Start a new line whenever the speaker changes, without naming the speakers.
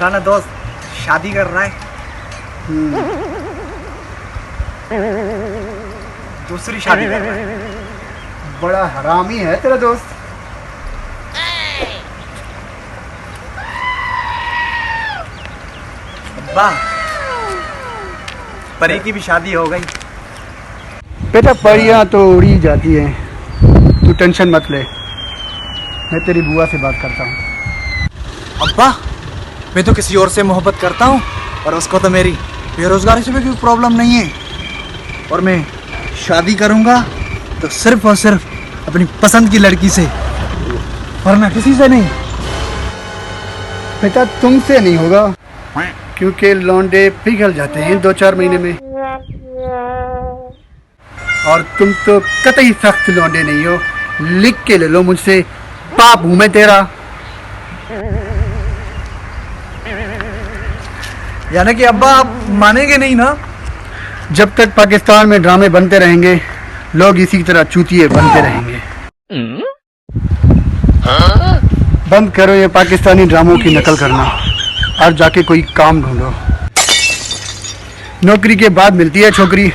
पुराना दोस्त शादी कर रहा है। दूसरी शादी कर रहा है।
बड़ा हरामी है तेरा दोस्त।
अब्बा, परी की भी शादी हो गई।
बेटा परियां तो उड़ी जाती है, तू टेंशन मत ले, मैं तेरी बुआ से बात करता हूँ।
अब्बा, मैं तो किसी और से मोहब्बत करता हूँ और उसको तो मेरी बेरोजगारी से भी कोई प्रॉब्लम नहीं है। और मैं शादी करूँगा तो सिर्फ और सिर्फ अपनी पसंद की लड़की से, वरना किसी से नहीं।
बेटा तुमसे नहीं होगा, क्योंकि लौंडे पिघल जाते हैं 2-4 महीने में, और तुम तो कतई सख्त लौंडे नहीं हो। लिख के ले लो मुझसे, पाप हूं मैं तेरा।
यानी कि अब्बा आप मानेंगे नहीं ना?
जब तक पाकिस्तान में ड्रामे बनते रहेंगे, लोग इसी तरह चूतिए बनते रहेंगे। बंद करो ये पाकिस्तानी ड्रामों की नकल करना और जाके कोई काम ढूंढो। नौकरी के बाद मिलती है छोकरी।